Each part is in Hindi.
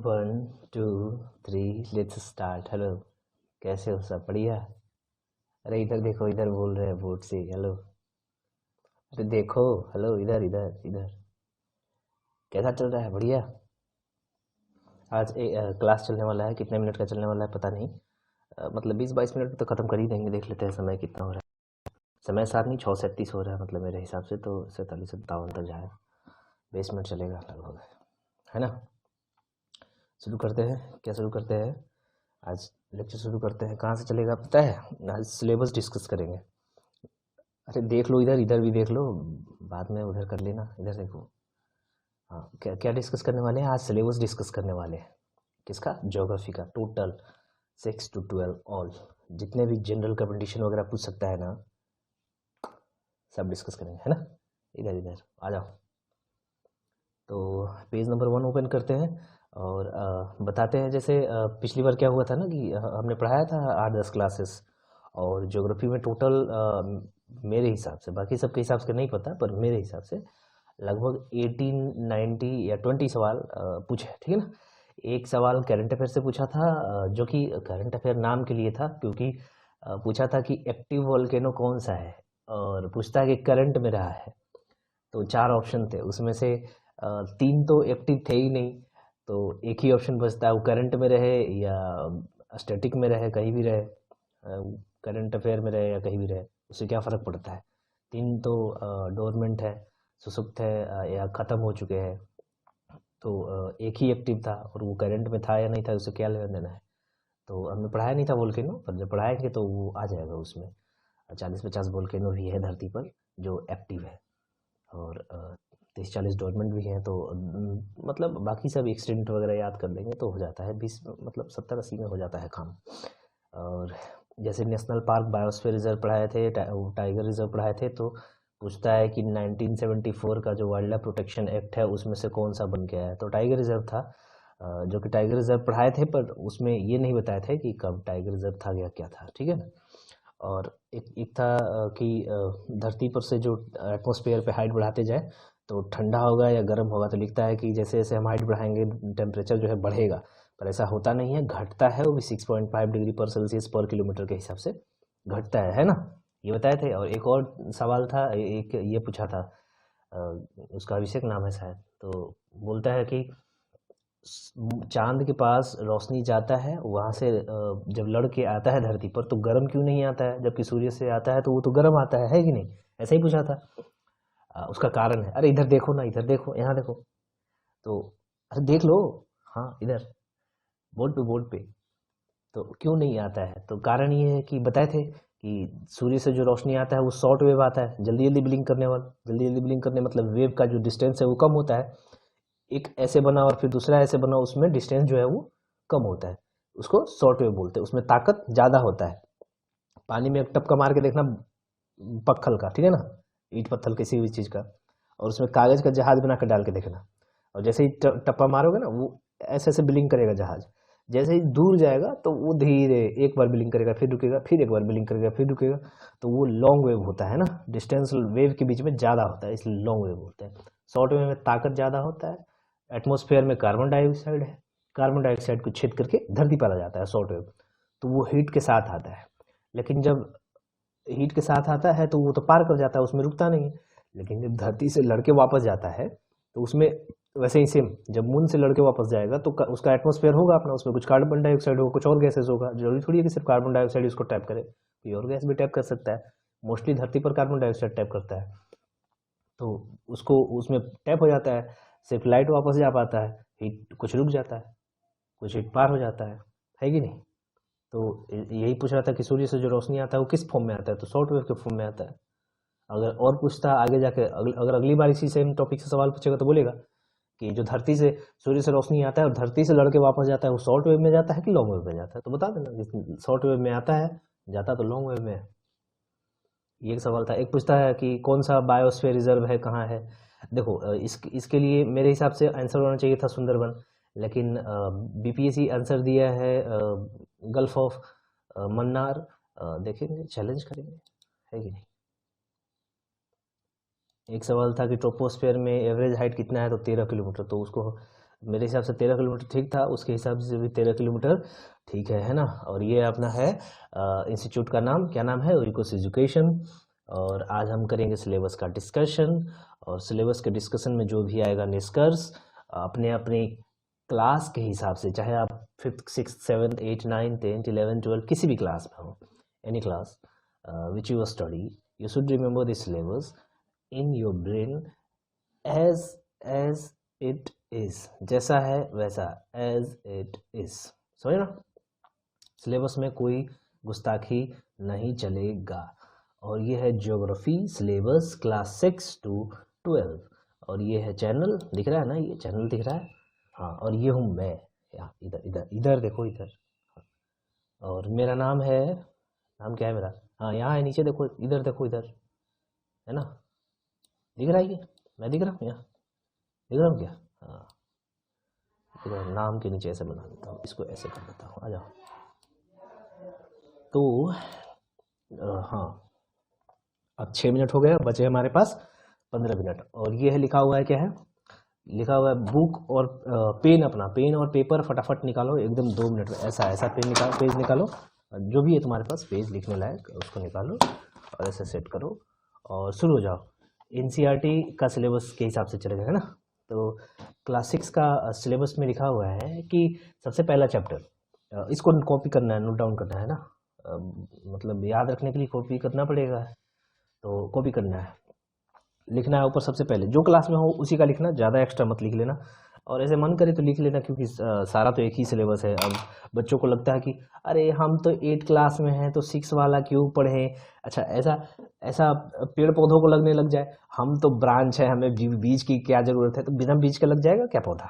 1 2 3 लेट्स स्टार्ट। हेलो, कैसे हो? सब बढ़िया? अरे इधर देखो, इधर बोल रहे हैं बोर्ड से। हेलो, अरे देखो। हेलो, इधर इधर इधर। कैसा चल रहा है? बढ़िया। आज क्लास चलने वाला है। कितने मिनट का चलने वाला है पता नहीं। मतलब 20-22 मिनट में तो ख़त्म कर ही देंगे। देख लेते हैं समय कितना हो रहा है। समय 7 नहीं 6:37 हो रहा है, मतलब मेरे हिसाब से तो 47-57 तक जाए। 20 मिनट चलेगा लगभग, है ना? शुरू करते हैं। क्या शुरू करते हैं? आज लेक्चर शुरू करते हैं। कहाँ से चलेगा पता है? आज सिलेबस डिस्कस करेंगे। अरे देख लो, इधर इधर भी देख लो, बाद में उधर कर लेना। इधर देखो। हाँ, क्या क्या डिस्कस करने वाले हैं? आज सिलेबस डिस्कस करने वाले हैं। किसका? ज्योग्राफी का। टोटल 6 to 12 ऑल, जितने भी जनरल का कंडीशन वगैरह पूछ सकता है ना, सब डिस्कस करेंगे, है ना? इधर इधर आ जाओ। तो पेज नंबर 1 ओपन करते हैं और बताते हैं। जैसे पिछली बार क्या हुआ था ना कि हमने पढ़ाया था 8-10 क्लासेस, और ज्योग्राफी में टोटल मेरे हिसाब से, बाकी सबके हिसाब से नहीं पता, पर मेरे हिसाब से लगभग 18-19 या 20 सवाल पूछे, ठीक है ना? एक सवाल करंट अफेयर से पूछा था, जो कि करंट अफेयर नाम के लिए था, क्योंकि पूछा था कि एक्टिव वोल्केनो कौन सा है, और पूछता है कि करंट में रहा है। तो 4 ऑप्शन थे, उसमें से 3 तो एक्टिव थे ही नहीं, तो एक ही ऑप्शन बचता है, वो करंट में रहे या स्टैटिक में रहे, कहीं भी रहे। करंट अफेयर में रहे या कहीं भी रहे, उससे क्या फ़र्क पड़ता है? 3 तो डोरमेंट है, सुसुप्त है, या ख़त्म हो चुके हैं। तो एक ही एक्टिव था, और वो करंट में था या नहीं था, उससे क्या लेना देना है? तो हमने पढ़ाया नहीं था वोल्केनो, पर जब पढ़ाएंगे तो वो आ जाएगा उसमें। 40-50 वोल्केनो भी है धरती पर जो एक्टिव है, और 30-40 डोरमेंट भी हैं। तो मतलब बाकी सब एक्सटेंट वगैरह याद कर लेंगे तो हो जाता है 20, मतलब 70-80 में हो जाता है काम। और जैसे नेशनल पार्क बायोस्फीयर रिजर्व पढ़ाए थे, टाइगर रिजर्व पढ़ाए थे, तो पूछता है कि 1974 का जो वाइल्ड लाइफ प्रोटेक्शन एक्ट है उसमें से कौन सा बन गया है, तो टाइगर रिजर्व था। जो कि टाइगर रिजर्व पढ़ाए थे, पर उसमें ये नहीं बताए थे कि कब टाइगर रिजर्व था या क्या था, ठीक है ना? और एक एक था कि धरती पर से जो एटमॉस्फेयर पे हाइट बढ़ाते जाए तो ठंडा होगा या गर्म होगा, तो लिखता है कि जैसे जैसे हम हाइट बढ़ाएंगे टेम्परेचर जो है बढ़ेगा, पर ऐसा होता नहीं है, घटता है। वो भी 6.5 डिग्री पर सेल्सियस पर किलोमीटर के हिसाब से घटता है ना? ये बताए थे। और एक और सवाल था, एक ये पूछा था, अ, उसका अभिषेक नाम है शायद, तो बोलता है कि चांद के पास रोशनी जाता है, वहां से जब लड़के आता है धरती पर तो गर्म क्यों नहीं आता है, जबकि सूर्य से आता है तो वो तो गर्म आता है कि नहीं? ऐसा ही पूछा था। उसका कारण है, अरे इधर देखो ना, इधर देखो, यहाँ देखो। तो अरे देख लो। हाँ, इधर बोर्ड पे। तो क्यों नहीं आता है, तो कारण ये है कि बताए थे कि सूर्य से जो रोशनी आता है वो शॉर्ट वेव आता है, जल्दी जल्दी ब्लिंक करने वाला। जल्दी जल्दी ब्लिंक करने मतलब वेव का जो डिस्टेंस है वो कम होता है। एक ऐसे बना और फिर दूसरा ऐसे बना, उसमें डिस्टेंस जो है वो कम होता है, उसको शॉर्ट वेव बोलते हैं। उसमें ताकत ज़्यादा होता है। पानी में एक टपका मार के देखना, पत्थल का, ठीक है ना, ईंट पत्थल किसी भी चीज़ का, और उसमें कागज़ का जहाज बना कर डाल के देखना, और जैसे ही टप्पा मारोगे ना, वो ऐसे ऐसे ब्लिंक करेगा जहाज। जैसे ही दूर जाएगा तो वो धीरे एक बार ब्लिंक करेगा, फिर रुकेगा, फिर एक बार ब्लिंक करेगा, फिर रुकेगा। तो वो लॉन्ग वेव होता है ना, डिस्टेंस वेव के बीच में ज़्यादा होता है, इसलिए लॉन्ग वेव बोलते हैं। शॉर्ट वेव में ताकत ज़्यादा होता है। एटमॉस्फेयर में कार्बन डाइऑक्साइड है, कार्बन डाइऑक्साइड को छेद करके धरती पर आ जाता है शॉर्ट वेव, तो वो हीट के साथ आता है। लेकिन जब हीट के साथ आता है तो वो तो पार कर जाता है, उसमें रुकता नहीं है। लेकिन जब धरती से लड़के वापस जाता है तो उसमें वैसे ही सेम, जब मून से लड़के वापस जाएगा तो उसका एटमॉस्फेयर होगा अपना, उसमें कुछ कार्बन डाइऑक्साइड होगा, कुछ और गैसेस होगा। जरूरी थोड़ी है कि सिर्फ कार्बन डाइऑक्साइड उसको टैप करे, कोई और गैस भी टैप कर सकता है। मोस्टली धरती पर कार्बन डाइऑक्साइड टैप करता है, तो उसको उसमें टैप हो जाता है, सिर्फ लाइट वापस जा पाता है, हीट कुछ रुक जाता है, कुछ हीट पार हो जाता है कि नहीं? तो यही पूछ रहा था कि सूर्य से जो रोशनी आता है वो किस फॉर्म में आता है, तो शॉर्ट वेव के फॉर्म में आता है। अगर और पूछता आगे जाके, अगर अगली बार इसी सेम टॉपिक से सवाल पूछेगा तो बोलेगा कि जो धरती से सूर्य से रोशनी आता है और धरती से लड़के वापस जाता है, वो शॉर्ट वेव में जाता है कि लॉन्ग वेव में जाता है, तो बता देना। शॉर्ट वेव में आता है, जाता तो लॉन्ग वेव में है। ये एक सवाल था। एक पूछता है कि कौन सा बायोस्फीयर रिजर्व है, कहाँ है? देखो, इसके लिए मेरे हिसाब से आंसर होना चाहिए था सुंदरबन, लेकिन बीपीएससी आंसर दिया है गल्फ ऑफ मन्नार। देखेंगे, चैलेंज करेंगे, है कि नहीं? एक सवाल था कि ट्रोपोस्फेयर में एवरेज हाइट कितना है, तो 13 किलोमीटर, तो उसको मेरे हिसाब से 13 किलोमीटर ठीक था, उसके हिसाब से भी 13 किलोमीटर ठीक है ना। और ये अपना है इंस्टीट्यूट का नाम, क्या नाम है, ओरिकस एजुकेशन। और आज हम करेंगे सिलेबस का डिस्कशन, और सिलेबस के डिस्कशन में जो भी आएगा निष्कर्ष अपने अपने क्लास के हिसाब से, चाहे आप 5th 6th 7th 8th 9th 10th 11th 12th किसी भी क्लास में हो, any class which you study, you should remember this syllabus in your brain as it is, जैसा है वैसा, एज इट इज, समझे ना। सिलेबस में कोई गुस्ताखी नहीं चलेगा। और ये है ज्योग्राफी सिलेबस क्लास 6 to 12। और ये है चैनल, दिख रहा है ना, ये चैनल दिख रहा है, हाँ। और ये हूँ मैं, यहाँ इधर इधर इधर देखो इधर। और मेरा नाम है, नाम क्या है मेरा, हाँ यहाँ है नीचे देखो, इधर देखो इधर, है ना, दिख रहा है ये, मैं दिख रहा हूँ यहाँ, दिख रहा हूँ क्या, हाँ। तो नाम के नीचे ऐसे बना देता हूँ, इसको ऐसे कर देता हूँ, आ जाओ। तो हाँ, अब 6 मिनट हो गए, बचे हमारे पास 15 मिनट। और ये है लिखा हुआ है, क्या है लिखा हुआ है, बुक और पेन, अपना पेन और पेपर फटाफट निकालो एकदम 2 मिनट में, ऐसा ऐसा पेन निकालो, पेज निकालो, जो भी है तुम्हारे पास पेज लिखने लायक उसको निकालो और ऐसे सेट करो और शुरू हो जाओ। एनसीईआरटी का सिलेबस के हिसाब से चलेगा, है ना। तो क्लास 6 का सिलेबस में लिखा हुआ है कि सबसे पहला चैप्टर, इसको कॉपी करना है, नोट डाउन करना है ना, मतलब याद रखने के लिए कॉपी करना पड़ेगा, तो कॉपी करना है, लिखना है ऊपर सबसे पहले, जो क्लास में हो उसी का लिखना, ज़्यादा एक्स्ट्रा मत लिख लेना। और ऐसे मन करे तो लिख लेना, क्योंकि सारा तो एक ही सिलेबस है। अब बच्चों को लगता है कि अरे हम तो 8 क्लास में हैं तो 6 वाला क्यों पढ़ें, अच्छा ऐसा ऐसा पेड़ पौधों को लगने लग जाए, हम तो ब्रांच है, हमें बीज की क्या ज़रूरत है, तो बिना बीज के लग जाएगा क्या पौधा,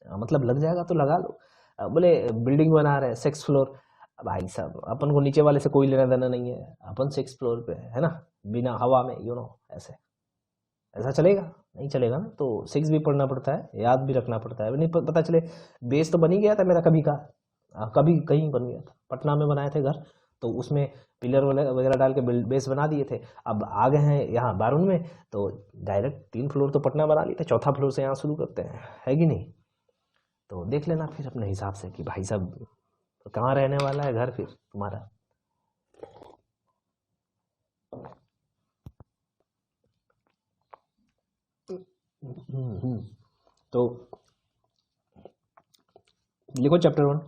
मतलब लग जाएगा तो लगा लो। बोले बिल्डिंग बना रहे हैं 6th फ्लोर, भाई साहब अपन को नीचे वाले से कोई लेना देना नहीं है, अपन 6th फ्लोर पे है ना, बिना हवा में, ऐसे ऐसा चलेगा, नहीं चलेगा ना। तो 6 भी पढ़ना पड़ता है, याद भी रखना पड़ता है, नहीं पता चले। बेस तो बन ही गया था मेरा कभी का, कभी कहीं बन गया था, पटना में बनाए थे घर, तो उसमें पिलर वगैरह डाल के बेस बना दिए थे। अब आ गए हैं यहाँ बारून में, तो डायरेक्ट 3 फ्लोर तो पटना बना लिए थे, 4था फ्लोर से यहाँ शुरू करते हैं, है कि नहीं। तो देख लेना फिर अपने हिसाब से कि भाई साहब कहाँ रहने वाला है घर फिर तुम्हारा। तो लिखो चैप्टर 1।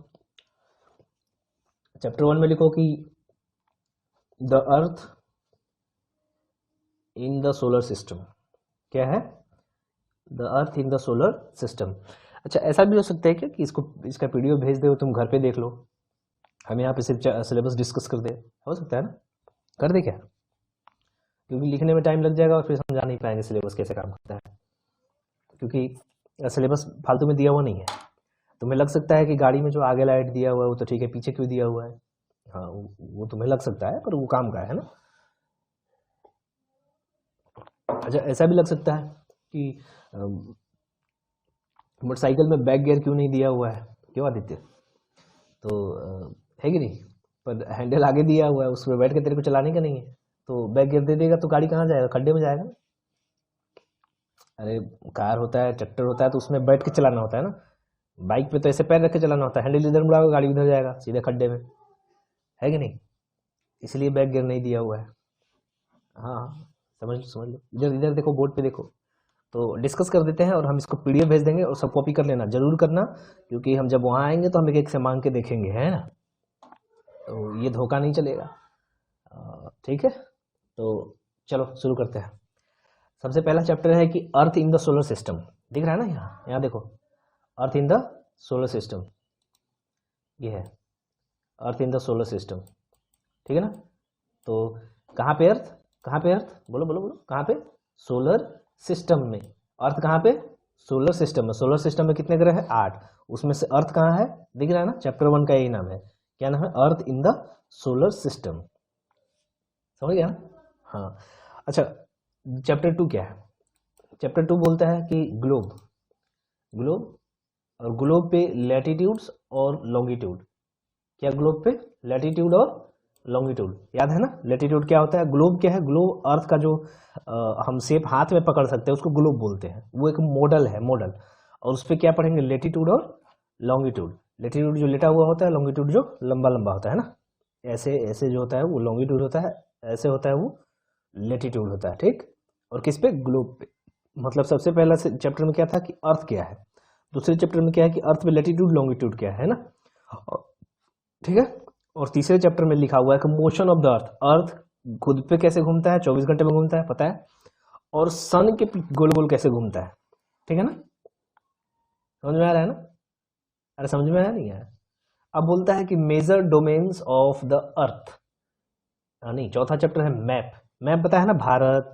चैप्टर 1 में लिखो कि the earth in the solar system, क्या है, the earth in the solar system. अच्छा ऐसा भी हो सकता है क्या कि इसका पीडीएफ भेज दे, तुम घर पे देख लो, हम यहाँ पे सिर्फ सिलेबस डिस्कस कर दे, हो सकता है ना, कर दे क्या, क्योंकि लिखने में टाइम लग जाएगा और फिर समझा नहीं पाएंगे सिलेबस कैसे काम करता है, क्योंकि सिलेबस फालतू में दिया हुआ नहीं है। तुम्हें लग सकता है कि गाड़ी में जो आगे लाइट दिया हुआ है वो तो ठीक है, पीछे क्यों दिया हुआ है, हाँ वो तुम्हें लग सकता है, पर वो काम का है ना। अच्छा ऐसा भी लग सकता है कि मोटरसाइकिल में बैक गियर क्यों नहीं दिया हुआ है, क्यों आदित्य, तो है कि नहीं, पर हैंडल आगे दिया हुआ है, उसमें बैठ के तेरे को चलाने का नहीं है, तो बैक गियर दे देगा तो गाड़ी कहाँ जाएगा, खड्डे में जाएगा ना। अरे कार होता है, ट्रैक्टर होता है, तो उसमें बैठ के चलाना होता है ना, बाइक पे तो ऐसे पैर रख के चलाना होता है, हैंडल इधर मुड़ाओगे गाड़ी उधर जाएगा सीधे खड्डे में, है कि नहीं, इसलिए बैक गियर नहीं दिया हुआ है। हाँ समझ लो, इधर इधर देखो, बोर्ड पे देखो। तो डिस्कस कर देते हैं और हम इसको पीडीएफ भेज देंगे, और सब कॉपी कर लेना, जरूर करना, क्योंकि हम जब वहाँ आएंगे तो हम एक एक से मांग के देखेंगे, है ना, तो ये धोखा नहीं चलेगा, ठीक है। तो चलो शुरू करते हैं। सबसे पहला चैप्टर है कि अर्थ इन द सोलर सिस्टम, दिख रहा है ना, यहाँ देखो, अर्थ इन द सोलर सिस्टम, ये है अर्थ इन द सोलर सिस्टम, ठीक है ना। तो कहाँ पे अर्थ, कहाँ पे अर्थ, बोलो बोलो बोलो, कहाँ पे, सोलर सिस्टम में, अर्थ कहाँ पे, सोलर सिस्टम में। सोलर सिस्टम में कितने ग्रह है, 8, उसमें से अर्थ कहाँ है, दिख रहा है ना, चैप्टर 1 का यही नाम है, क्या नाम है, अर्थ इन द सोलर सिस्टम, समझ गया ना। हाँ अच्छा, चैप्टर 2 क्या है, चैप्टर 2 बोलता है कि ग्लोब, ग्लोब, और ग्लोब पे लैटिट्यूड्स और लॉन्गिट्यूड, क्या ग्लोब पे लैटिट्यूड और लॉन्गिट्यूड, याद है ना, लैटिट्यूड क्या होता है, ग्लोब क्या है, ग्लोब अर्थ का जो हम शेप हाथ में पकड़ सकते हैं उसको ग्लोब बोलते हैं, वो एक मॉडल है, मॉडल। और उस पर क्या पढ़ेंगे, लेटीट्यूड और लॉन्गिट्यूड। लेटीट्यूड जो लेटा हुआ होता है, लॉन्गिट्यूड जो लंबा लंबा होता है ना, ऐसे ऐसे जो होता है वो लॉन्गिट्यूड होता है, ऐसे होता है वो लेटीट्यूड होता है, ठीक। और किस पे, ग्लोब पे। मतलब सबसे पहला चैप्टर में क्या था कि अर्थ क्या है, दूसरे चैप्टर में क्या है कि अर्थ पे लेटीट्यूड लॉन्गिट्यूड क्या है ना, ठीक है। और तीसरे चैप्टर में लिखा हुआ है कि मोशन ऑफ द अर्थ, अर्थ खुद पे कैसे घूमता है, 24 घंटे में घूमता है, पता है, और सन के गोल गोल कैसे घूमता है, ठीक है ना, समझ में आ रहा है ना, अरे समझ में आया नहीं है। अब बोलता है कि major domains of the earth, नहीं, चौथा चैप्टर है मैप। मैप पता है ना, Bharat,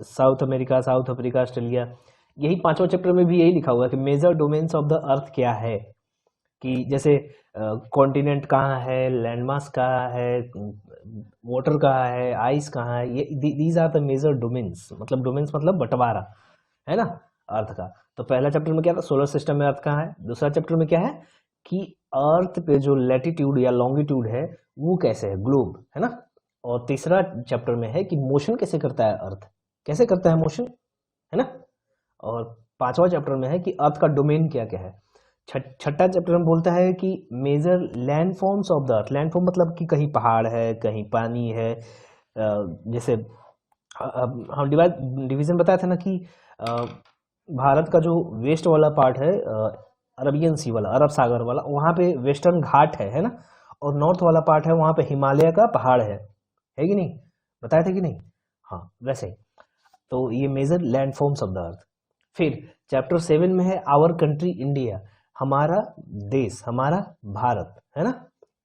South America, South Africa, Australia, यही पांचवा चैप्टर में भी यही लिखा हुआ है कि major domains of the earth क्या है, कि जैसे कॉन्टिनेंट कहाँ है, लैंडमास कहाँ है, वाटर कहाँ है, आइस कहाँ है, ये these are the major domains, मतलब डोमेन्स मतलब बंटवारा है ना अर्थ का। तो पहला चैप्टर में क्या था, सोलर सिस्टम में अर्थ कहाँ है, दूसरा चैप्टर में क्या है कि अर्थ पे जो लैटिट्यूड या लॉन्गिट्यूड है वो कैसे है, ग्लोब है ना, और तीसरा चैप्टर में है कि मोशन कैसे करता है अर्थ, कैसे करता है मोशन, है ना, और पांचवा चैप्टर में है कि अर्थ का डोमेन क्या क्या है। छठा चैप्टर में बोलता है कि major land forms of the earth, land form मतलब कि कहीं पहाड़ है, कहीं पानी है, जैसे हम डिवीजन बताए थे ना कि भारत का जो वेस्ट वाला पार्ट है, अरबियन सी वाला, अरब सागर वाला, वहाँ पे वेस्टर्न घाट है ना, और नॉर्थ वाला पार्ट है वहाँ पे हिमालय का पहाड़ है कि नहीं, बताए थे कि नहीं, हाँ वैसे ही। तो ये major land forms of the earth. फिर चैप्टर 7 में है आवर कंट्री इंडिया, हमारा देश, हमारा भारत, है ना।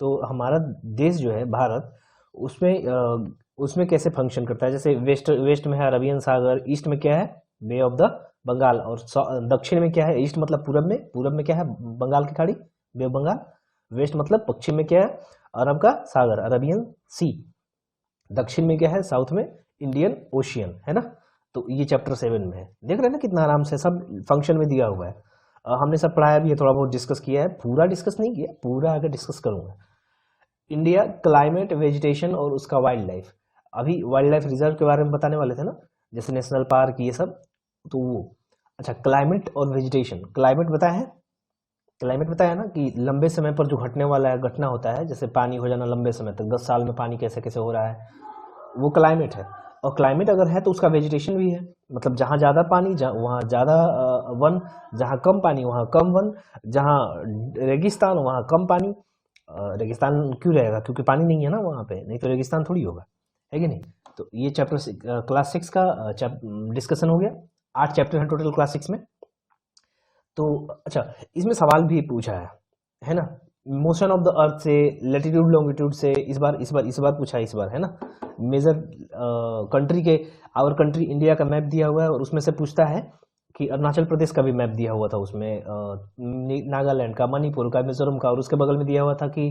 तो हमारा देश जो है भारत, उसमें कैसे फंक्शन करता है, जैसे वेस्ट में है अरबियन सागर, ईस्ट में क्या है, बे ऑफ द बंगाल, और दक्षिण में क्या है, ईस्ट मतलब पूरब में क्या है, बंगाल की खाड़ी, बे ऑफ बंगाल, वेस्ट मतलब पश्चिम में क्या है, अरब का सागर, अरबियन सी, दक्षिण में क्या है, साउथ में इंडियन ओशियन, है ना। तो ये चैप्टर 7 में है, देख रहे हैं ना कितना आराम से सब फंक्शन में दिया हुआ है। हमने सब पढ़ाया भी है, थोड़ा बहुत डिस्कस किया है, पूरा डिस्कस नहीं किया, पूरा आगे डिस्कस करूंगा। इंडिया, क्लाइमेट, वेजिटेशन और उसका वाइल्ड लाइफ। अभी वाइल्ड लाइफ रिजर्व के बारे में बताने वाले थे ना, जैसे नेशनल पार्क ये सब, तो वो अच्छा, क्लाइमेट और वेजिटेशन। क्लाइमेट बताया है, क्लाइमेट बताया ना कि लंबे समय पर जो घटने वाला है, घटना होता है, जैसे पानी हो जाना लंबे समय तक, 10 साल में पानी कैसे कैसे हो रहा है, वो क्लाइमेट है। और क्लाइमेट अगर है तो उसका वेजिटेशन भी है, मतलब जहाँ ज़्यादा पानी वहाँ ज़्यादा वन, जहाँ कम पानी वहाँ कम वन, जहाँ रेगिस्तान वहाँ कम पानी। रेगिस्तान क्यों रहेगा, क्योंकि पानी नहीं है ना वहाँ पे, नहीं तो रेगिस्तान थोड़ी होगा, है कि नहीं। तो ये चैप्टर क्लास 6 का डिस्कशन हो गया। 8 चैप्टर हैं टोटल क्लास 6 में। तो अच्छा, इसमें सवाल भी पूछा है ना, मोशन ऑफ द अर्थ से, लेटीट्यूड लॉन्गिट्यूड से, इस बार पूछा है, इस बार है ना, मेजर कंट्री के, आवर कंट्री इंडिया का मैप दिया हुआ है, और उसमें से पूछता है कि अरुणाचल प्रदेश का भी मैप दिया हुआ था उसमें, नागालैंड का, मणिपुर का, मिजोरम का, और उसके बगल में दिया हुआ था कि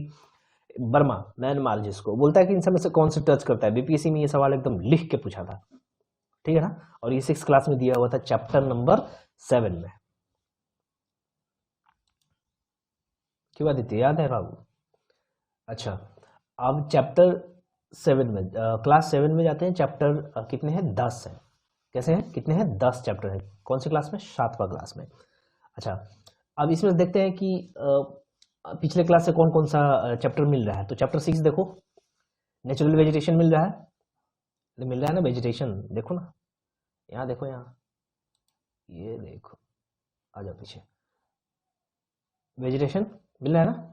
बर्मा, म्यांमार, जिसको बोलता है कि इन सब में से कौन से टच करता है। बीपीएससी में ये सवाल एकदम लिख के पूछा था, ठीक है ना, और ये 6 क्लास में दिया हुआ था चैप्टर नंबर 7 में। क्यों आदित्य, याद है बाबू। अच्छा, अब चैप्टर 7 में, क्लास 7 में जाते हैं। चैप्टर कितने हैं, 10 हैं। कैसे हैं, कितने हैं, 10 चैप्टर हैं। कौन सी क्लास में, 7वां क्लास में। अच्छा, अब इसमें देखते हैं कि पिछले क्लास से कौन कौन सा चैप्टर मिल रहा है। तो चैप्टर 6 देखो, नेचुरल वेजिटेशन मिल रहा है, मिल रहा है ना वेजिटेशन, देखो ना, यहाँ देखो, यहाँ ये देखो, आ जाओ पीछे, वेजिटेशन मिल रहा है ना।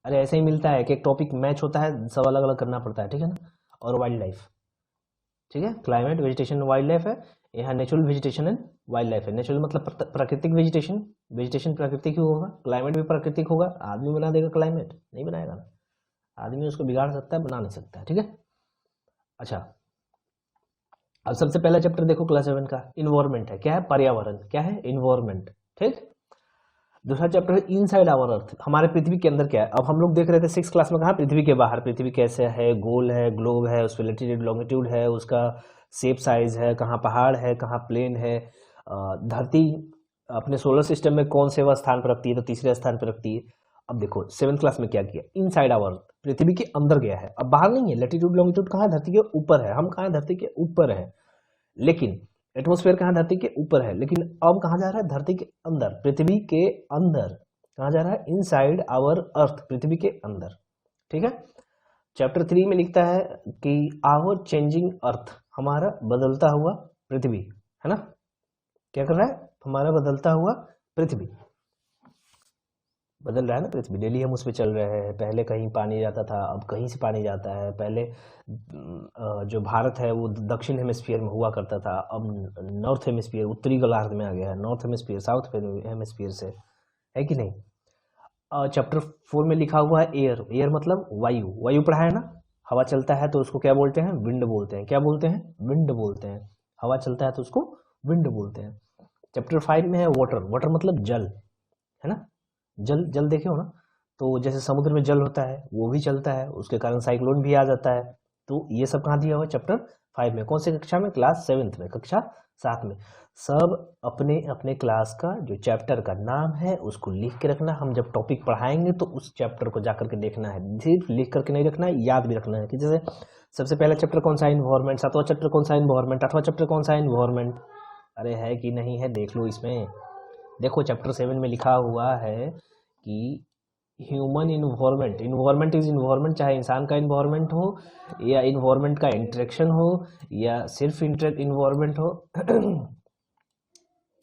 अरे ऐसे ही मिलता है कि एक टॉपिक मैच होता है, सब अलग अलग करना पड़ता है, ठीक है ना। और वाइल्ड लाइफ, ठीक है, क्लाइमेट, वेजिटेशन, वाइल्ड लाइफ है। यहाँ natural vegetation and wild life है। नेचुरल मतलब प्राकृतिक वेजिटेशन, वेजिटेशन प्राकृतिक ही होगा, क्लाइमेट भी प्राकृतिक होगा। आदमी बना देगा क्लाइमेट, नहीं बनाएगा ना, आदमी उसको बिगाड़ सकता है, बना नहीं सकता है, ठीक है। अच्छा, अब सबसे पहला चैप्टर देखो क्लास 7 का, इन्वायरमेंट है, क्या है, पर्यावरण, क्या है, इन्वायरमेंट, ठीक। दूसरा चैप्टर है इनसाइड आवर अर्थ, हमारे पृथ्वी के अंदर क्या है। अब हम लोग देख रहे थे 6 क्लास में, कहा पृथ्वी के बाहर, पृथ्वी कैसे है, गोल है, ग्लोब है, उस पर लैटिट्यूड लॉन्गिट्यूड है, उसका शेप साइज है, कहाँ पहाड़ है, कहाँ प्लेन है, धरती अपने सोलर सिस्टम में कौन से वह स्थान पर रखती है, तो तीसरे स्थान पर रखती है। अब देखो 7th क्लास में क्या किया, इनसाइड आवर अर्थ, पृथ्वी के अंदर गया है, अब बाहर नहीं है। लैटिट्यूड लॉन्गिट्यूड कहाँ है, धरती के ऊपर है, हम कहाँ है, धरती के ऊपर है। लेकिन एटमॉस्फेयर कहाँ धरती के ऊपर है, लेकिन अब कहाँ जा रहा है, धरती के अंदर, पृथ्वी के अंदर। कहाँ जा रहा है, इनसाइड आवर अर्थ, पृथ्वी के अंदर। ठीक है। चैप्टर 3 में लिखता है कि आवर चेंजिंग अर्थ, हमारा बदलता हुआ पृथ्वी, है ना। क्या कर रहा है, हमारा बदलता हुआ पृथ्वी, बदल रहा है ना पृथ्वी, डेली हम उस पर चल रहे हैं। पहले कहीं पानी जाता था, अब कहीं से पानी जाता है। पहले जो भारत है वो दक्षिण हेमिस्फीयर में हुआ करता था, अब नॉर्थ हेमिस्फीयर, उत्तरी गोलार्ध में आ गया है। नॉर्थ हेमिस्फीयर साउथ हेमिस्फीयर से, है कि नहीं। चैप्टर 4 में लिखा हुआ है एयर। एयर मतलब वायु, वायु पढ़ा है ना। हवा चलता है तो उसको क्या बोलते हैं, विंड बोलते हैं। क्या बोलते हैं, विंड बोलते हैं। हवा चलता है तो उसको विंड बोलते हैं। चैप्टर 5 में है वाटर। वाटर मतलब जल, है ना। जल, जल देखे हो ना, तो जैसे समुद्र में जल होता है वो भी चलता है, उसके कारण साइक्लोन भी आ जाता है। तो ये सब कहाँ दिया हुआ है, चैप्टर 5 में। कौन सी कक्षा में, क्लास 7th में, कक्षा 7 में। सब अपने अपने क्लास का जो चैप्टर का नाम है उसको लिख के रखना। हम जब टॉपिक पढ़ाएंगे तो उस चैप्टर को जाकर के देखना है, सिर्फ लिख करके नहीं रखना है, याद भी रखना है। कि जैसे सबसे पहला चैप्टर कौन सा, इन्वायरमेंट। 7वां चैप्टर कौन सा, इन्वायरमेंट। 8वां चैप्टर कौन सा, इन्वायरमेंट। अरे है कि नहीं है, देख लो इसमें। देखो चैप्टर 7 में लिखा हुआ है कि human environment, environment is environment, चाहे इंसान का इन्वायरमेंट हो या इन्वायरमेंट का इंटरेक्शन हो या सिर्फ इन्वायरमेंट हो।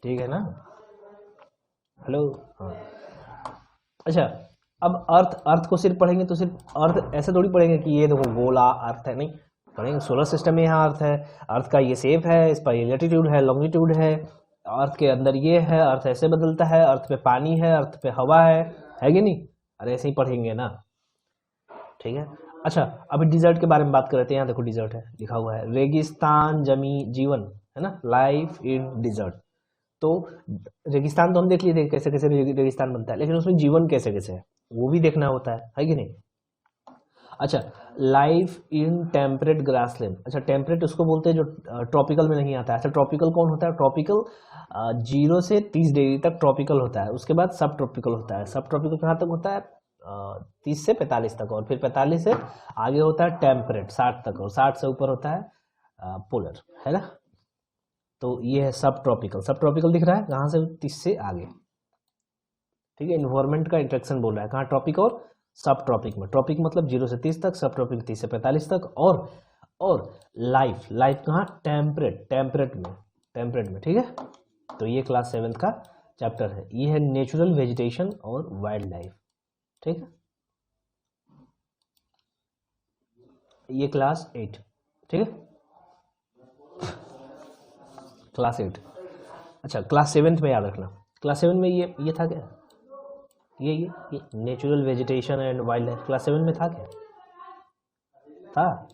ठीक है ना, हेलो। हाँ, अच्छा। अब अर्थ, अर्थ को सिर्फ पढ़ेंगे तो सिर्फ अर्थ ऐसे थोड़ी पढ़ेंगे कि ये देखो गोला अर्थ है, नहीं पढ़ेंगे। सोलर सिस्टम में यहाँ अर्थ है, अर्थ का ये शेप है, इस पर ये लैटिट्यूड है, लॉन्गिट्यूड है, अर्थ के अंदर ये है, अर्थ ऐसे बदलता है, अर्थ पे पानी है, अर्थ पे हवा है कि नहीं। अरे ऐसे ही पढ़ेंगे ना, ठीक है। अच्छा, अभी डिजर्ट के बारे में बात कर रहे थे। यहाँ देखो डिजर्ट है, लिखा हुआ है रेगिस्तान जमी जीवन, है ना, लाइफ इन डिजर्ट। तो रेगिस्तान तो हम देख लिए थे कैसे कैसे रेगिस्तान बनता है, लेकिन उसमें जीवन कैसे कैसे है वो भी देखना होता है कि नहीं। अच्छा, लाइफ इन टेम्परेट ग्रासलैंड। अच्छा, टेम्परेट उसको बोलते हैं जो ट्रॉपिकल में नहीं आता है। अच्छा, ट्रॉपिकल कौन होता है, ट्रॉपिकल 0 से 30 डिग्री तक ट्रॉपिकल होता है। उसके बाद सब ट्रॉपिकल होता है। सब ट्रॉपिकल कहाँ तक होता है, 30 से 45 तक, और फिर 45 से आगे होता है टेम्परेट, 60 तक, और 60 से ऊपर होता है पोलर, है ना। तो ये है सब ट्रॉपिकल। सब ट्रॉपिकल दिख रहा है कहाँ से, 30 से आगे। ठीक है, इन्वायरमेंट का इंट्रेक्शन बोल रहा है, कहाँ, ट्रॉपिक और सब ट्रॉपिक में। ट्रॉपिक मतलब 0 से 30 तक, सब ट्रॉपिक 30 से 45 तक। और लाइफ, लाइफ कहाँ, टेम्परेट, टेम्परेट में। ठीक है, तो ये क्लास 7th का चैप्टर है। ये है नेचुरल वेजिटेशन और वाइल्ड लाइफ। ठीक है, ये क्लास 8। ठीक है, क्लास 8। अच्छा, क्लास 7th में याद रखना, क्लास 7 में ये था क्या, ये natural vegetation and wild life class 7 में था क्या, था।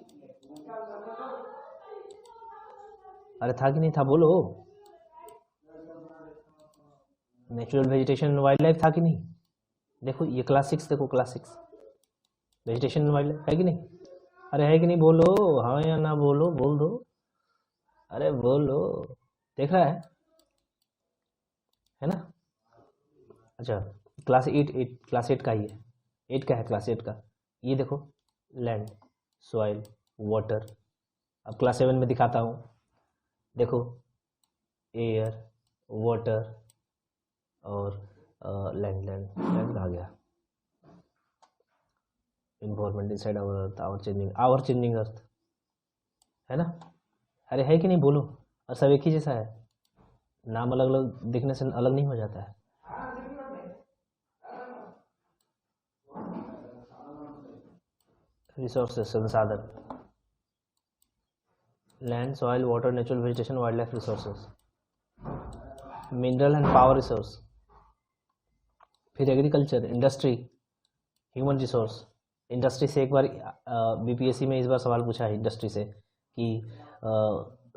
अरे था कि नहीं था, बोलो। Natural vegetation and wild life था कि नहीं। देखो ये क्लास 6, देखो class 6, vegetation and wild life है कि नहीं। अरे है कि नहीं, बोलो, हाँ या ना, बोलो, बोल दो। अरे बोलो, देख रहा है ना। अच्छा, क्लास 8, क्लास 8 का ही है। 8 का है, क्लास 8 का। ये देखो, लैंड, सॉइल, वाटर। अब क्लास 7 में दिखाता हूँ, देखो, एयर, वाटर और लैंड, लैंड आ गया। Environment inside our earth, our changing earth, है ना। अरे है कि नहीं, बोलो। और सब एक ही जैसा है, नाम अलग अलग दिखने से अलग नहीं हो जाता है। रिसोर्सेज, संसाधन, land, soil, water, natural vegetation, wildlife resources, mineral and power resource, फिर agriculture, industry, human resource. Industry से एक बार बीपीएससी में इस बार सवाल पूछा है इंडस्ट्री से कि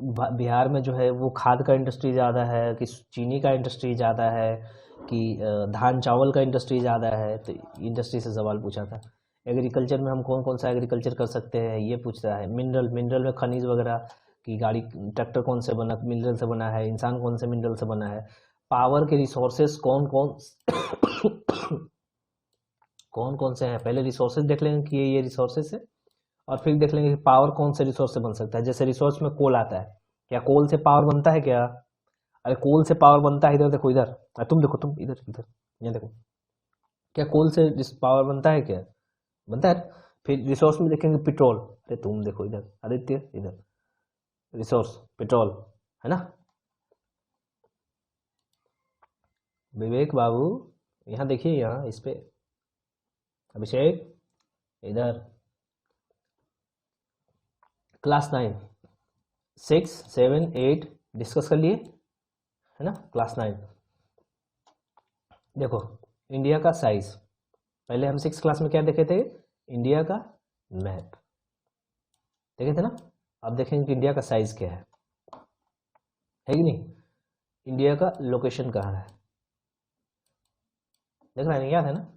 बिहार में जो है वो खाद का इंडस्ट्री ज़्यादा है कि चीनी का इंडस्ट्री ज़्यादा है कि धान चावल का इंडस्ट्री ज़्यादा है। तो इंडस्ट्री से सवाल पूछा था। एग्रीकल्चर में हम कौन कौन सा एग्रीकल्चर कर सकते हैं ये पूछ रहा है। मिनरल, मिनरल में खनिज वगैरह की गाड़ी, ट्रैक्टर कौन से बना, मिनरल से बना है। इंसान कौन से मिनरल से बना है। पावर के रिसोर्सेस कौन कौन कौन कौन से हैं, पहले रिसोर्सेज देख लेंगे कि ये रिसोर्सेज है, और फिर देख लेंगे कि पावर कौन से रिसोर्स से बन सकता है। जैसे रिसोर्स में कोल आता है, क्या कोल से पावर बनता है क्या? अरे कोल से पावर बनता है, इधर देखो इधर। तुम देखो, तुम इधर इधर, ये देखो। क्या कोल से पावर बनता है क्या? बनता है। फिर रिसोर्स में देखेंगे पेट्रोल। अरे तुम देखो इधर आदित्य, इधर रिसोर्स पेट्रोल, है ना। विवेक बाबू यहाँ देखिए, यहाँ इस पे। अभिषेक इधर। क्लास 9, 6, 7, 8 डिस्कस कर लिए, है ना। क्लास 9 देखो, इंडिया का साइज। पहले हम 6 क्लास में क्या देखे थे? इंडिया का मैप देखे थे ना। अब देखेंगे कि इंडिया का साइज क्या है कि नहीं। इंडिया का लोकेशन कहाँ है, देख रहे हैं, याद है ना।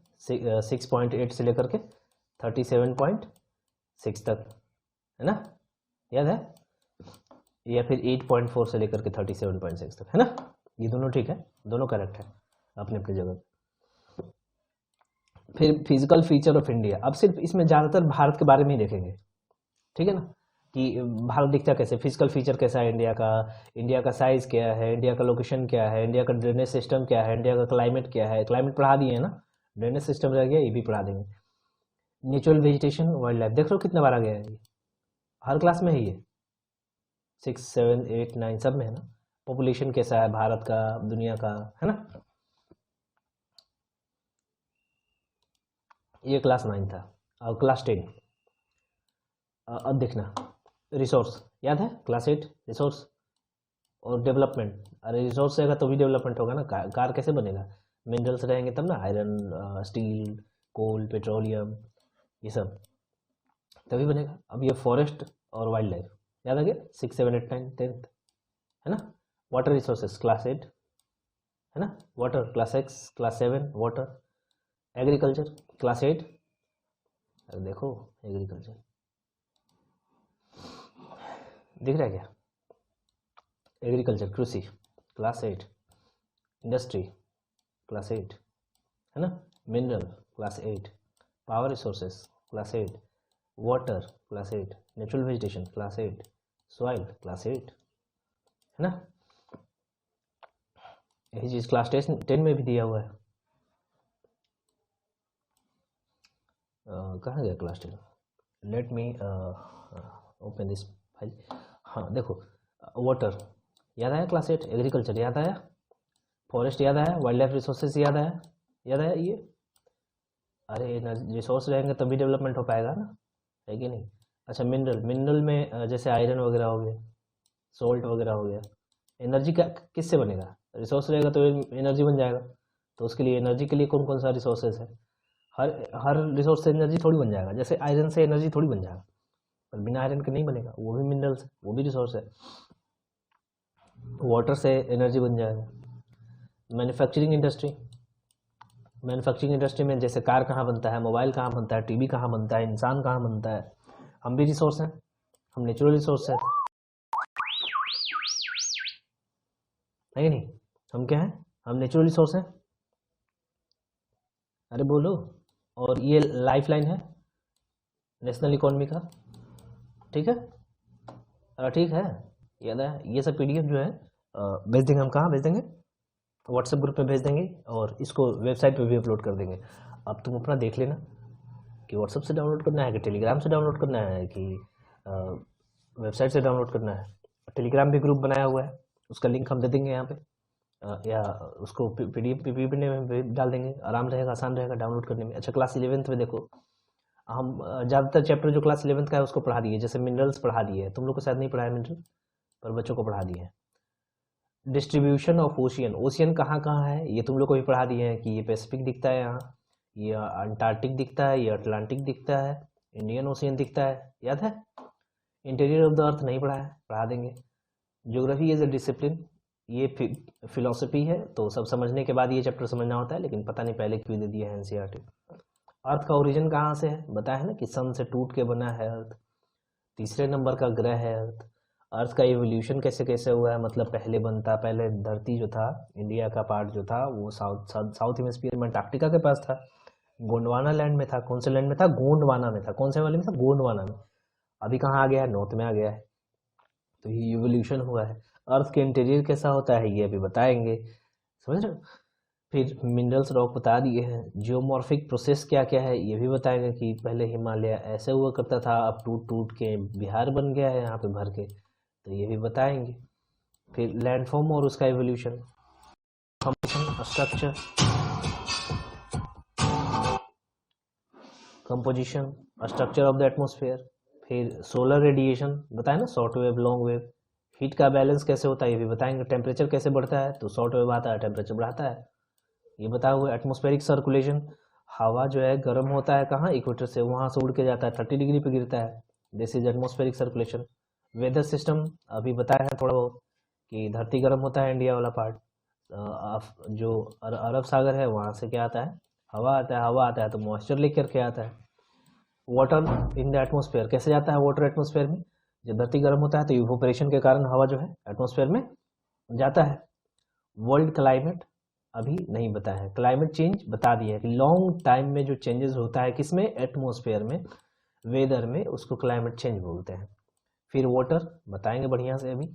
6.8 से लेकर के 37.6 तक, है ना, याद है। या फिर 8.4 से लेकर के 37.6 तक, है ना। ये दोनों ठीक है, दोनों करेक्ट है अपने अपनी जगह। फिर फिजिकल फीचर ऑफ इंडिया। अब सिर्फ इसमें ज़्यादातर भारत के बारे में ही देखेंगे, ठीक है ना, कि भारत दिखता कैसे, फिजिकल फीचर कैसा है इंडिया का, इंडिया का साइज क्या है, इंडिया का लोकेशन क्या है, इंडिया का ड्रेनेज सिस्टम क्या है, इंडिया का क्लाइमेट क्या है। क्लाइमेट पढ़ा दिए है ना, ड्रेनेज सिस्टम रह गया, ये भी पढ़ा देंगे। नेचुरल वेजिटेशन, वाइल्ड लाइफ, देख लो कितना बार आ गया है ये, हर क्लास में है ये। 6, 7, 8, 9 सब में है ना। पॉपुलेशन कैसा है भारत का, दुनिया का, है ना। ये क्लास 9 था। और क्लास 10 अब देखना, रिसोर्स याद है, क्लास 8 रिसोर्स और डेवलपमेंट। अरे रिसोर्स रहेगा तो भी डेवलपमेंट होगा ना। कार कैसे बनेगा? मिनरल्स रहेंगे तब ना, आयरन, स्टील, कोल, पेट्रोलियम, ये सब तभी बनेगा। अब ये फॉरेस्ट और वाइल्ड लाइफ याद आ गया। 6, 7, 8, 9, 10, है ना। वाटर रिसोर्सेस क्लास 8, है ना। Water class 6, class 7 water. Agriculture class 8। अरे देखो एग्रीकल्चर दिख रहा है क्या? एग्रीकल्चर कृषि क्लास 8। इंडस्ट्री क्लास 8, है ना। Mineral class 8। Power resources class 8। Water class 8। Natural vegetation class 8। Soil class 8, है ना। यही चीज़ क्लास 10 में भी दिया हुआ है। कहाँ गया class 10? Let me open this file. हाँ देखो, वाटर याद आया, क्लास 8। एग्रीकल्चर याद आया, फॉरेस्ट याद आया, वाइल्ड लाइफ रिसोर्सेज याद आया, याद आया ये। अरे रिसोर्स रहेंगे तभी डेवलपमेंट हो पाएगा ना, है कि नहीं। अच्छा मिनरल, मिनरल में जैसे आयरन वगैरह हो गया, सोल्ट वगैरह हो गया। एनर्जी का किससे बनेगा? रिसोर्स रहेगा तो एनर्जी बन जाएगा। तो उसके लिए एनर्जी के लिए कौन कौन सा रिसोर्सेज है? हर हर रिसोर्स से एनर्जी थोड़ी बन जाएगा। जैसे आयरन से एनर्जी थोड़ी बन जाएगा, पर बिना आयरन के नहीं बनेगा, वो भी मिनरल्स है, वो भी रिसोर्स है। वाटर से एनर्जी बन जाएगा। मैन्युफैक्चरिंग इंडस्ट्री, मैन्युफैक्चरिंग इंडस्ट्री में जैसे कार कहाँ बनता है, मोबाइल कहाँ बनता है, टीवी कहाँ बनता है, इंसान कहाँ बनता है। हम भी रिसोर्स हैं, हम नेचुरल रिसोर्स हैं, है कि नहीं। हम क्या हैं? हम नेचुरल रिसोर्स हैं। अरे बोलो। और ये लाइफ लाइन है नेशनल इकोनॉमी का, ठीक है। ठीक है, याद है। ये सब पीडीएफ जो है भेज देंगे हम। कहाँ भेज देंगे? व्हाट्सएप ग्रुप पे भेज देंगे, और इसको वेबसाइट पे भी अपलोड कर देंगे। अब तुम अपना देख लेना कि व्हाट्सएप से डाउनलोड करना है कि टेलीग्राम से डाउनलोड करना है कि वेबसाइट से डाउनलोड करना है। टेलीग्राम भी ग्रुप बनाया हुआ है, उसका लिंक हम दे देंगे यहाँ पे, या उसको पीडीएफ पीपीटी में भी डाल देंगे। आराम रहेगा, आसान रहेगा डाउनलोड करने में। अच्छा क्लास 11th में देखो, हम ज़्यादातर चैप्टर जो क्लास 11th का है उसको पढ़ा दिए। जैसे मिनरल्स पढ़ा दिए है, तुम लोग को शायद नहीं पढ़ाया मिनरल, पर बच्चों को पढ़ा दिए हैं। डिस्ट्रीब्यूशन ऑफ ओशियन, ओशियन कहाँ कहाँ है ये तुम लोग को भी पढ़ा दिए हैं, कि ये पैसिफिक दिखता है यहाँ, ये अंटार्कटिक दिखता है, ये अटलांटिक दिखता है, इंडियन ओशियन दिखता है, याद है। इंटीरियर ऑफ द अर्थ नहीं पढ़ा है, पढ़ा देंगे। ज्योग्राफी एज ए डिसिप्लिन, ये फिलोसफी है, तो सब समझने के बाद ये चैप्टर समझना होता है, लेकिन पता नहीं पहले क्यों दे दिया है एनसीईआरटी। अर्थ का ओरिजिन कहाँ से है, बताया है ना कि सन से टूट के बना है अर्थ। तीसरे नंबर का ग्रह है अर्थ। अर्थ का एवोल्यूशन कैसे कैसे हुआ है, मतलब पहले बनता, पहले धरती जो था, इंडिया का पार्ट जो था वो साउथ हेमिस्फीयर में अंटार्कटिका के पास था, गोंडवाना लैंड में था। कौन से लैंड में था? गोंडवाना में था। कौन से वाले में था? गोंडवाना में। अभी कहाँ आ गया है? नॉर्थ में आ गया है। तो ये इवोल्यूशन हुआ है। अर्थ के इंटीरियर कैसा होता है ये अभी बताएंगे, समझ रहे हो। फिर मिनरल्स रॉक बता दिए हैं। जियोमॉर्फिक प्रोसेस क्या क्या है ये भी बताएंगे कि पहले हिमालय ऐसे हुआ करता था, अब टूट टूट के बिहार बन गया है यहाँ पे भर के, तो ये भी बताएंगे। फिर लैंडफॉर्म और उसका evolution, formation, structure, composition, structure of the atmosphere. फिर सोलर रेडिएशन बताया ना, short wave, long wave. Heat का बैलेंस कैसे होता है ये भी बताएंगे। टेम्परेचर कैसे बढ़ता है, तो शॉर्ट वेव आता है, टेम्परेचर बढ़ाता है, ये बताया हुआ। एटमॉस्फेरिक सर्कुलेशन, हवा जो है गर्म होता है कहाँ, इक्वेटर से, वहाँ से उड़ के जाता है 30 डिग्री पे गिरता है, this is atmospheric circulation. Weather system अभी बताया है थोड़ा बहुत कि धरती गर्म होता है, इंडिया वाला पार्ट, जो अरब सागर है वहाँ से क्या आता है, हवा आता है, हवा आता है तो मॉइस्चर लेकर के आता है। वाटर इन द एटमॉस्फेयर, कैसे जाता है वाटर एटमॉस्फेयर में, जब धरती गर्म होता है तो इवोपरेशन के कारण हवा जो है एटमॉस्फेयर में जाता है। वर्ल्ड क्लाइमेट अभी नहीं बताया है। क्लाइमेट चेंज बता दिया है कि लॉन्ग टाइम में जो चेंजेस होता है किसमें, एटमॉस्फेयर में, वेदर में, उसको क्लाइमेट चेंज बोलते हैं। फिर वाटर बताएंगे बढ़िया से, अभी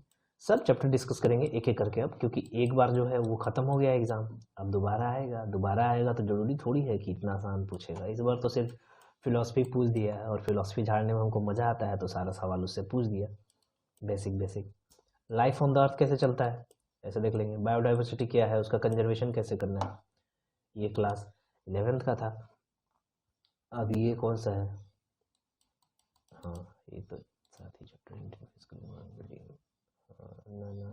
सब चैप्टर डिस्कस करेंगे एक एक करके अब, क्योंकि एक बार जो है वो खत्म हो गया एग्जाम, अब दोबारा आएगा, दोबारा आएगा तो जरूरी थोड़ी है कि इतना आसान पूछेगा। इस बार तो सिर्फ फिलोसफी पूछ दिया है, और फिलोसफी झाड़ने में हमको मजा आता है तो सारा सवाल उससे पूछ दिया, basic basic. Life on the earth कैसे चलता है ऐसे देख लेंगे। बायोडाइवर्सिटी क्या है, उसका कंजर्वेशन कैसे करना है, ये क्लास 11th का था। अब ये कौन सा है, हाँ ये तो साथ ही चैप्टर, ना ना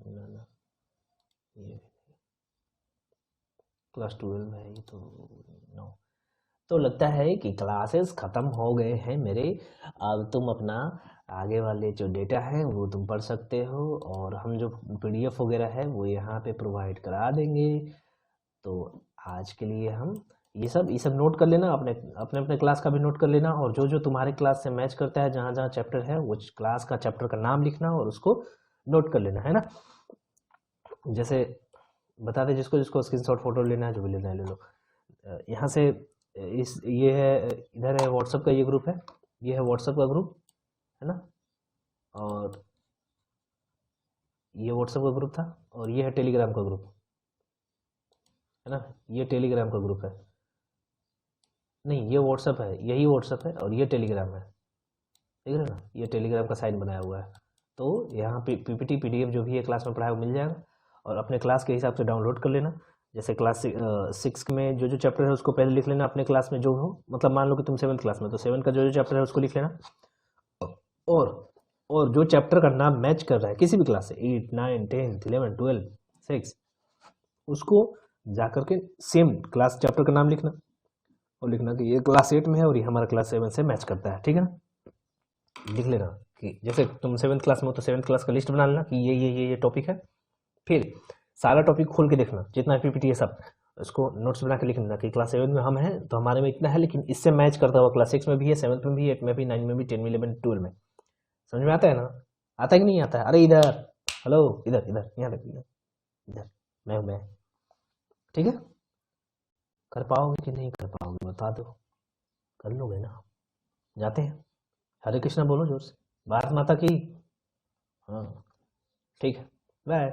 ना ना, ये क्लास 12 में है ये तो, नो। तो लगता है कि क्लासेस ख़त्म हो गए हैं मेरे, अब तुम अपना आगे वाले जो डेटा है वो तुम पढ़ सकते हो, और हम जो पीडीएफ वगैरह है वो यहाँ पे प्रोवाइड करा देंगे। तो आज के लिए हम ये सब नोट कर लेना, अपने अपने अपने क्लास का भी नोट कर लेना, और जो जो तुम्हारे क्लास से मैच करता है, जहाँ जहाँ चैप्टर है वो क्लास का चैप्टर का नाम लिखना और उसको नोट कर लेना, है ना। जैसे बता दे जिसको जिसको स्क्रीनशॉट फोटो लेना है, जो भी लेना है ले लो। यहाँ से इस ये है, इधर है व्हाट्सअप का ये ग्रुप है, ये है व्हाट्सअप का ग्रुप, है ना, और ये व्हाट्सअप का ग्रुप था, और ये है टेलीग्राम का ग्रुप, है ना, ये टेलीग्राम का ग्रुप है, नहीं ये व्हाट्सअप है, यही व्हाट्सअप है, और ये टेलीग्राम है, ठीक है ना, ये टेलीग्राम का साइन बनाया हुआ है। तो यहाँ पे पीपीटी पीडीएफ जो भी है क्लास में पढ़ाया वो मिल जाएगा, और अपने क्लास के हिसाब से डाउनलोड कर लेना। जैसे क्लास 6 में जो जो चैप्टर है उसको पहले लिख लेना अपने क्लास में जो हो, मतलब मान लो कि तुम 7th क्लास में, तो 7 का जो जो चैप्टर है उसको लिख लेना, और और जो चैप्टर का नाम मैच कर रहा है किसी भी क्लास से, 8 9 10 11 12 6, उसको जाकर के सेम क्लास चैप्टर का नाम लिखना, और लिखना कि ये क्लास 8 में है और ये हमारा क्लास 7 से मैच करता है, ठीक है ना। लिख लेना कि जैसे तुम 7th क्लास में हो तो 7th क्लास का लिस्ट बना लेना कि ये टॉपिक है, फिर सारा टॉपिक खोल के देखना, जितना पीपीटी है सब, उसको नोट्स बना के लिख लेना कि क्लास 7 में हम हैं तो हमारे में इतना है, लेकिन इससे मैच करता हुआ क्लास 6 में भी है, 7th में भी, 8 में भी, 9 में भी, 10 में, 11 12 में। समझ में आता है ना, आता है कि नहीं आता है, अरे इधर, हेलो इधर इधर, यहाँ देख, इधर इधर, मैं ठीक है। कर पाओगे कि नहीं कर पाओगे बता दो, कर लोगे ना। जाते हैं, हरे कृष्णा बोलो जोर से, भारत माता की, हाँ ठीक है, बाय।